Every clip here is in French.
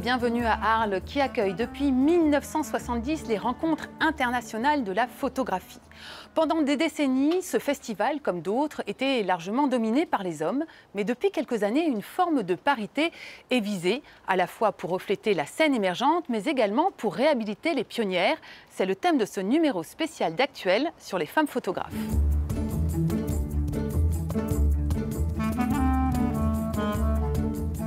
bienvenue à Arles qui accueille depuis 1970 les rencontres internationales de la photographie. Pendant des décennies, ce festival, comme d'autres, était largement dominé par les hommes. Mais depuis quelques années, une forme de parité est visée, à la fois pour refléter la scène émergente, mais également pour réhabiliter les pionnières. C'est le thème de ce numéro spécial d'Actuel sur les femmes photographes.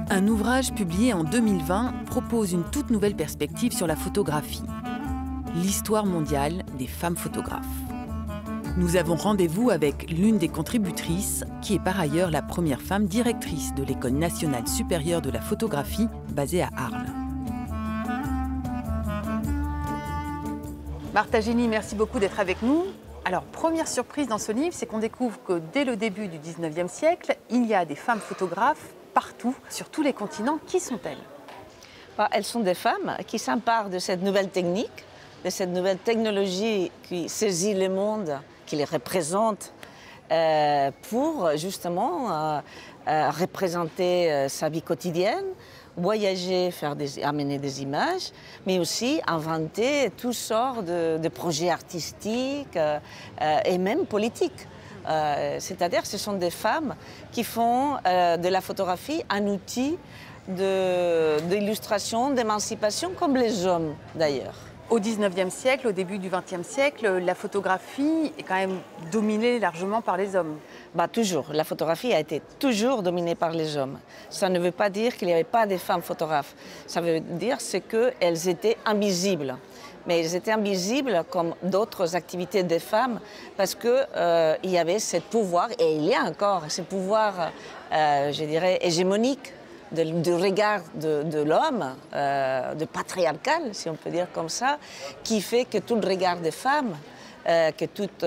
Un ouvrage publié en 2020 propose une toute nouvelle perspective sur la photographie. L'histoire mondiale des femmes photographes. Nous avons rendez-vous avec l'une des contributrices, qui est par ailleurs la première femme directrice de l'École nationale supérieure de la photographie, basée à Arles. Martha Gini, merci beaucoup d'être avec nous. Alors, première surprise dans ce livre, c'est qu'on découvre que dès le début du 19e siècle, il y a des femmes photographes partout, sur tous les continents. Qui sont-elles? Elles sont des femmes qui s'emparent de cette nouvelle technique, de cette nouvelle technologie qui saisit le monde, qui les représente, pour justement représenter sa vie quotidienne, voyager, amener des images, mais aussi inventer toutes sortes de projets artistiques et même politiques. C'est-à-dire que ce sont des femmes qui font de la photographie un outil d'illustration, d'émancipation, comme les hommes d'ailleurs. Au 19e siècle, au début du 20e siècle, la photographie est quand même dominée largement par les hommes. Toujours. La photographie a été toujours dominée par les hommes. Ça ne veut pas dire qu'il n'y avait pas de femmes photographes. Ça veut dire qu'elles étaient invisibles. Mais elles étaient invisibles comme d'autres activités des femmes parce qu'il y avait ce pouvoir, et il y a encore ce pouvoir, je dirais, hégémonique du regard de l'homme, de patriarcal, si on peut dire comme ça, qui fait que tout le regard des femmes, que toute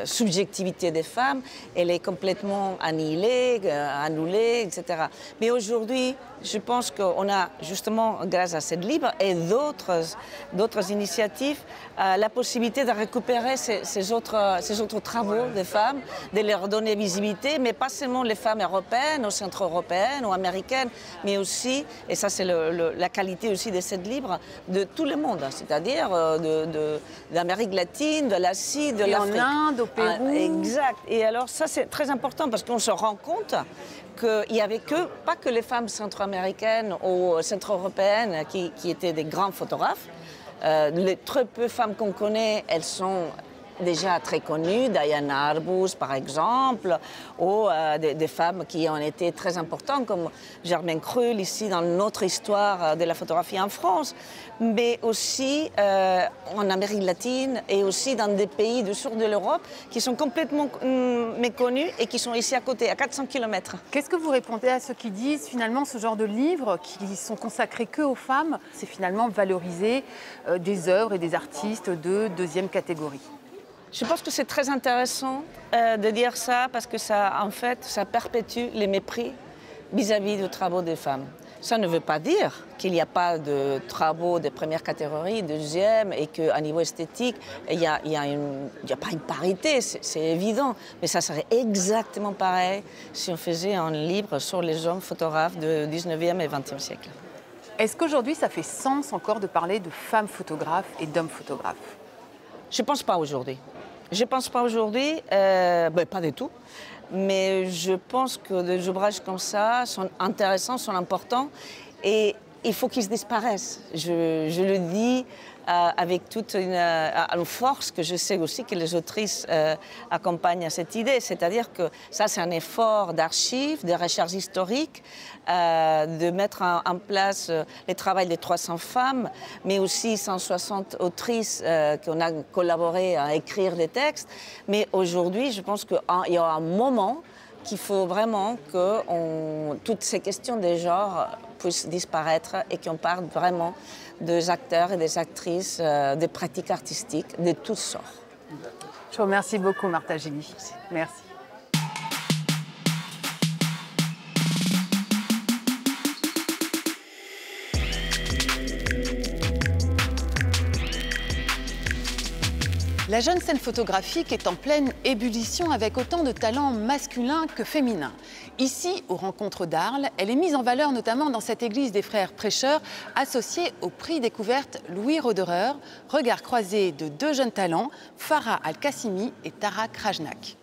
subjectivité des femmes, elle est complètement annihilée, annulée, etc. Mais aujourd'hui, je pense qu'on a justement, grâce à cette livre et d'autres initiatives, la possibilité de récupérer ces autres travaux des femmes, de leur donner visibilité, mais pas seulement les femmes européennes, ou centro-européennes ou américaines, mais aussi, et ça c'est la qualité aussi de cette livre, de tout le monde, c'est-à-dire d'Amérique latine, de l'Asie, de l'Afrique. En Inde, au Pérou. Exact. Et alors ça c'est très important parce qu'on se rend compte qu'il n'y avait pas que les femmes centro-américaines ou centro-européennes qui étaient des grands photographes. Les très peu femmes qu'on connaît, elles sont déjà très connues, Diana Arbus par exemple, ou des femmes qui ont été très importantes comme Germaine Krull ici dans notre histoire de la photographie en France, mais aussi en Amérique latine et aussi dans des pays du sud de l'Europe qui sont complètement méconnus et qui sont ici à côté, à 400 km. Qu'est-ce que vous répondez à ceux qui disent finalement ce genre de livres qui sont consacrés que aux femmes, c'est finalement valoriser des œuvres et des artistes de deuxième catégorie? Je pense que c'est très intéressant de dire ça parce que ça perpétue les mépris vis-à-vis des travaux des femmes. Ça ne veut pas dire qu'il n'y a pas de travaux de première catégorie, deuxième, et qu'à niveau esthétique, il n'y a pas une parité, c'est évident. Mais ça serait exactement pareil si on faisait un livre sur les hommes photographes du 19e et 20e siècle. Est-ce qu'aujourd'hui, ça fait sens encore de parler de femmes photographes et d'hommes photographes? Je ne pense pas aujourd'hui. Je ne pense pas aujourd'hui, pas du tout. Mais je pense que des ouvrages comme ça sont intéressants, sont importants et il faut qu'ils disparaissent. Je le dis avec toute une force que je sais aussi que les autrices accompagnent à cette idée. C'est-à-dire que ça, c'est un effort d'archives, de recherche historique, de mettre en place le travail des 300 femmes, mais aussi 160 autrices qui ont collaboré à écrire des textes. Mais aujourd'hui, je pense qu'il y a un moment qu'il faut vraiment que toutes ces questions des genres puissent disparaître et qu'on parle vraiment des acteurs et des actrices, des pratiques artistiques de toutes sortes. Je vous remercie beaucoup, Martha Gini. Merci. La jeune scène photographique est en pleine ébullition avec autant de talents masculins que féminins. Ici, aux Rencontres d'Arles, elle est mise en valeur notamment dans cette église des frères prêcheurs associée au prix découverte Louis Roederer, regard croisé de deux jeunes talents, Farah Al-Qassimi et Tara Krajnak.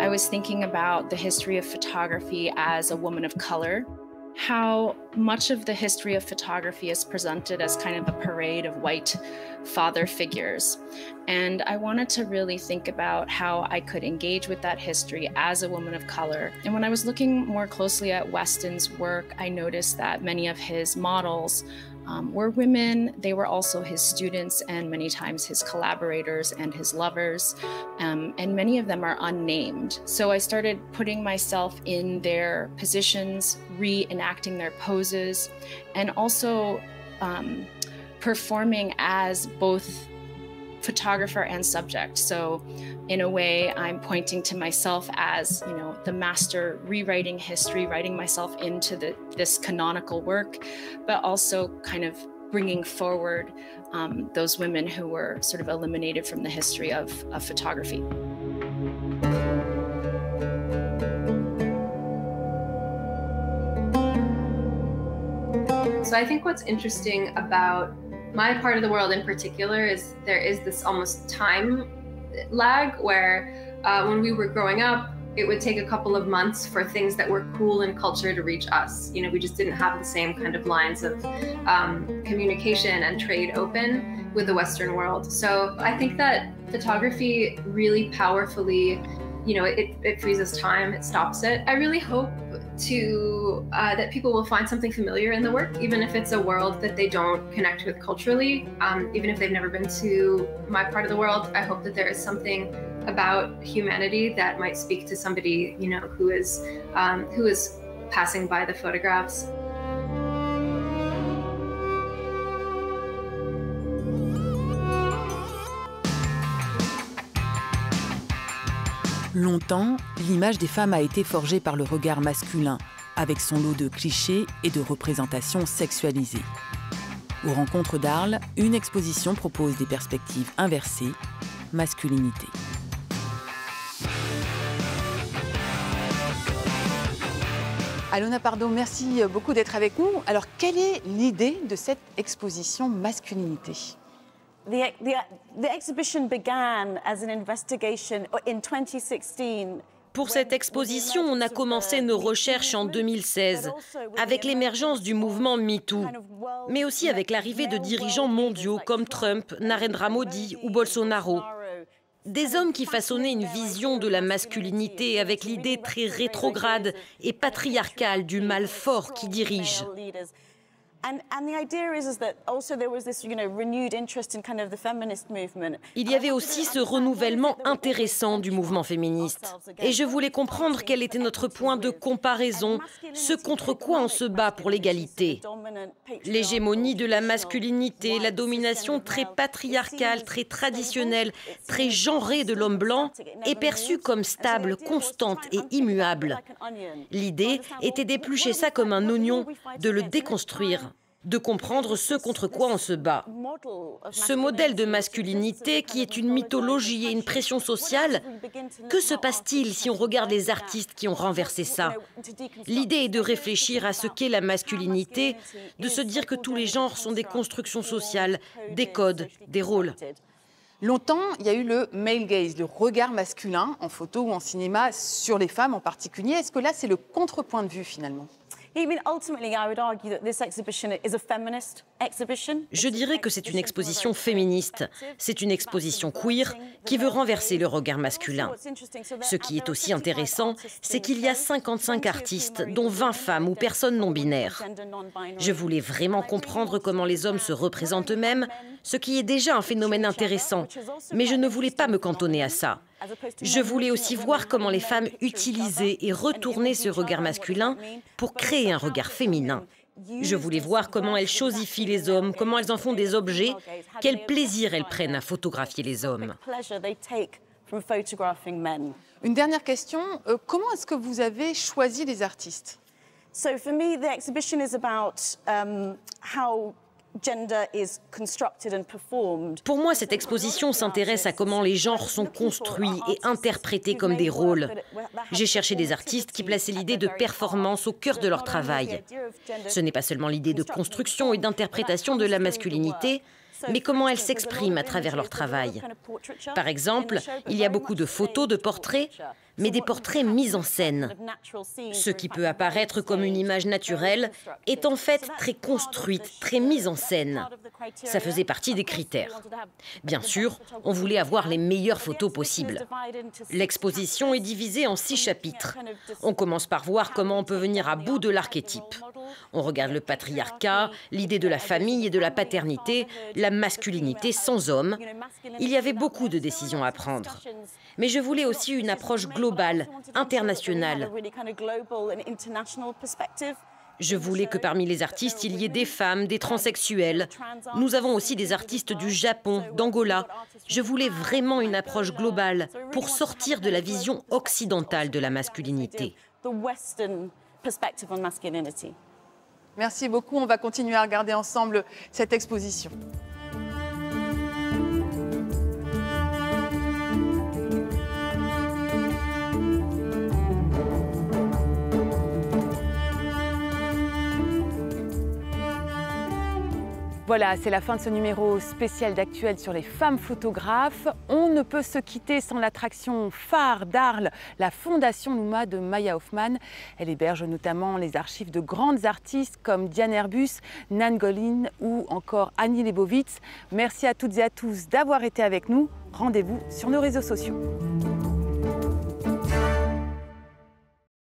I was thinking about the history of photography as a woman of color. How much of the history of photography is presented as kind of a parade of white father figures. And I wanted to really think about how I could engage with that history as a woman of color. And when I was looking more closely at Weston's work, I noticed that many of his models were women. They were also his students and many times his collaborators and his lovers. And many of them are unnamed. So I started putting myself in their positions, reenacting their poses, and also performing as both photographer and subject. So in a way, I'm pointing to myself as, you know, the master rewriting history, writing myself into this canonical work, but also kind of bringing forward those women who were sort of eliminated from the history of photography. So I think what's interesting about my part of the world in particular is there is this almost time lag where when we were growing up, it would take a couple of months for things that were cool in culture to reach us. You know, we just didn't have the same kind of lines of communication and trade open with the Western world. So I think that photography really powerfully, you know, it freezes time, it stops it. I really hope that people will find something familiar in the work, even if it's a world that they don't connect with culturally. Even if they've never been to my part of the world, I hope that there is something about humanity that might speak to somebody, you know, who is passing by the photographs. Longtemps, l'image des femmes a été forgée par le regard masculin, avec son lot de clichés et de représentations sexualisées. Aux Rencontres d'Arles, une exposition propose des perspectives inversées, masculinité. Alona Pardo, merci beaucoup d'être avec nous. Alors, quelle est l'idée de cette exposition masculinité ? The exhibition began as an investigation in 2016. Pour cette exposition, on a commencé nos recherches en 2016, avec l'émergence du mouvement MeToo, mais aussi avec l'arrivée de dirigeants mondiaux comme Trump, Narendra Modi ou Bolsonaro. Des hommes qui façonnaient une vision de la masculinité avec l'idée très rétrograde et patriarcale du mâle fort qui dirige. Il y avait aussi ce renouvellement intéressant du mouvement féministe. Et je voulais comprendre quel était notre point de comparaison, ce contre quoi on se bat pour l'égalité. L'hégémonie de la masculinité, la domination très patriarcale, très traditionnelle, très genrée de l'homme blanc est perçue comme stable, constante et immuable. L'idée était d'éplucher ça comme un oignon, de le déconstruire, de comprendre ce contre quoi on se bat. Ce modèle de masculinité qui est une mythologie et une pression sociale, que se passe-t-il si on regarde les artistes qui ont renversé ça? L'idée est de réfléchir à ce qu'est la masculinité, de se dire que tous les genres sont des constructions sociales, des codes, des rôles. Longtemps, il y a eu le male gaze, le regard masculin en photo ou en cinéma sur les femmes en particulier. Est-ce que là, c'est le contrepoint de vue finalement ? Je dirais que c'est une exposition féministe. C'est une exposition queer qui veut renverser le regard masculin. Ce qui est aussi intéressant, c'est qu'il y a 55 artistes, dont 20 femmes ou personnes non binaires. Je voulais vraiment comprendre comment les hommes se représentent eux-mêmes, ce qui est déjà un phénomène intéressant, mais je ne voulais pas me cantonner à ça. Je voulais aussi voir comment les femmes utilisaient et retournaient ce regard masculin pour créer un regard féminin. Je voulais voir comment elles chosifient les hommes, comment elles en font des objets, quel plaisir elles prennent à photographier les hommes. Une dernière question, comment est-ce que vous avez choisi les artistes ? So for me, the exhibition is about how Pour moi, cette exposition s'intéresse à comment les genres sont construits et interprétés comme des rôles. J'ai cherché des artistes qui plaçaient l'idée de performance au cœur de leur travail. Ce n'est pas seulement l'idée de construction et d'interprétation de la masculinité, mais comment elles s'expriment à travers leur travail. Par exemple, il y a beaucoup de photos, de portraits, mais des portraits mis en scène. Ce qui peut apparaître comme une image naturelle est en fait très construite, très mise en scène. Ça faisait partie des critères. Bien sûr, on voulait avoir les meilleures photos possibles. L'exposition est divisée en 6 chapitres. On commence par voir comment on peut venir à bout de l'archétype. On regarde le patriarcat, l'idée de la famille et de la paternité, la masculinité sans homme. Il y avait beaucoup de décisions à prendre. Mais je voulais aussi une approche globale, internationale. Je voulais que parmi les artistes, il y ait des femmes, des transsexuels. Nous avons aussi des artistes du Japon, d'Angola. Je voulais vraiment une approche globale pour sortir de la vision occidentale de la masculinité. Merci beaucoup. On va continuer à regarder ensemble cette exposition. Voilà, c'est la fin de ce numéro spécial d'Actuel sur les femmes photographes. On ne peut se quitter sans l'attraction phare d'Arles, la Fondation Nouma de Maya Hoffman. Elle héberge notamment les archives de grandes artistes comme Diane Herbus, Nan Goldin ou encore Annie Leibovitz. Merci à toutes et à tous d'avoir été avec nous. Rendez-vous sur nos réseaux sociaux.